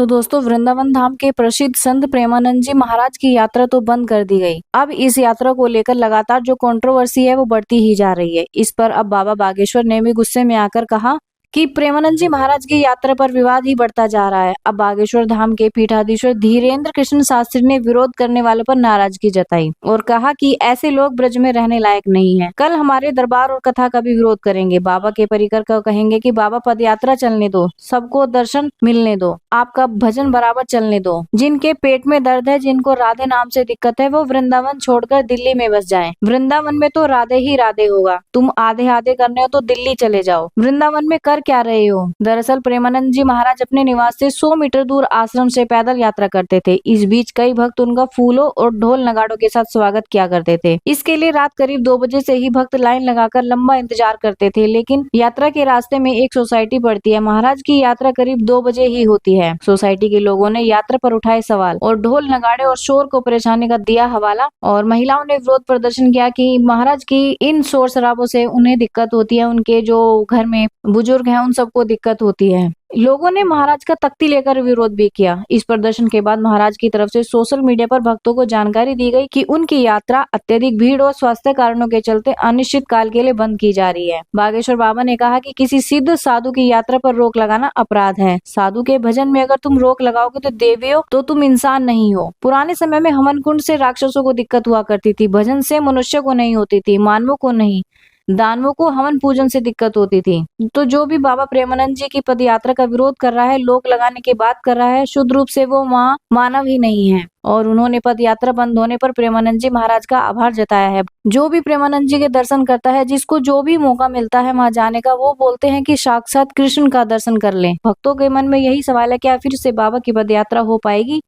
तो दोस्तों, वृंदावन धाम के प्रसिद्ध संत प्रेमानंद जी महाराज की यात्रा तो बंद कर दी गई। अब इस यात्रा को लेकर लगातार जो कंट्रोवर्सी है वो बढ़ती ही जा रही है। इस पर अब बाबा बागेश्वर ने भी गुस्से में आकर कहा कि प्रेमानंद जी महाराज की यात्रा पर विवाद ही बढ़ता जा रहा है। अब बागेश्वर धाम के पीठाधीश्वर धीरेन्द्र कृष्ण शास्त्री ने विरोध करने वालों पर नाराजगी जताई और कहा कि ऐसे लोग ब्रज में रहने लायक नहीं है। कल हमारे दरबार और कथा का भी विरोध करेंगे। बाबा के परिकर को कहेंगे कि बाबा पद यात्रा चलने दो, सबको दर्शन मिलने दो, आपका भजन बराबर चलने दो। जिनके पेट में दर्द है, जिनको राधे नाम से दिक्कत है, वो वृंदावन छोड़कर दिल्ली में बस जाएं। वृंदावन में तो राधे ही राधे होगा। तुम आधे आधे करने हो तो दिल्ली चले जाओ। वृंदावन में कर क्या रहे हो? दरअसल प्रेमानंद जी महाराज अपने निवास से 100 मीटर दूर आश्रम से पैदल यात्रा करते थे। इस बीच कई भक्त उनका फूलों और ढोल नगाड़ों के साथ स्वागत किया करते थे। इसके लिए रात करीब 2 बजे से ही भक्त लाइन लगाकर लंबा इंतजार करते थे। लेकिन यात्रा के रास्ते में एक सोसाइटी पड़ती है। महाराज की यात्रा करीब 2 बजे ही होती है। सोसाइटी के लोगों ने यात्रा पर उठाए सवाल और ढोल नगाड़े और शोर को परेशानी का दिया हवाला, और महिलाओं ने विरोध प्रदर्शन किया कि महाराज की इन शोर शराबों से उन्हें दिक्कत होती है, उनके जो घर में बुजुर्ग हैं उन सबको दिक्कत होती है। लोगों ने महाराज का तख्ती लेकर विरोध भी किया। इस प्रदर्शन के बाद महाराज की तरफ से सोशल मीडिया पर भक्तों को जानकारी दी गई कि उनकी यात्रा अत्यधिक भीड़ और स्वास्थ्य कारणों के चलते अनिश्चित काल के लिए बंद की जा रही है। बागेश्वर बाबा ने कहा कि किसी सिद्ध साधु की यात्रा पर रोक लगाना अपराध है। साधु के भजन में अगर तुम रोक लगाओगे तो देवी हो, तो तुम इंसान नहीं हो। पुराने समय में हवन कुंड से राक्षसों को दिक्कत हुआ करती थी, भजन से मनुष्य को नहीं होती थी, मानवों को नहीं, दानवों को हवन पूजन से दिक्कत होती थी। तो जो भी बाबा प्रेमानंद जी की पद यात्रा का विरोध कर रहा है, लोक लगाने की बात कर रहा है, शुद्ध रूप से वो वहाँ मानव ही नहीं है। और उन्होंने पद यात्रा बंद होने पर प्रेमानंद जी महाराज का आभार जताया है। जो भी प्रेमानंद जी के दर्शन करता है, जिसको जो भी मौका मिलता है वहाँ जाने का, वो बोलते हैं कि साक्षात कृष्ण का दर्शन कर लें। भक्तों के मन में यही सवाल है, क्या फिर से बाबा की पद यात्रा हो पाएगी?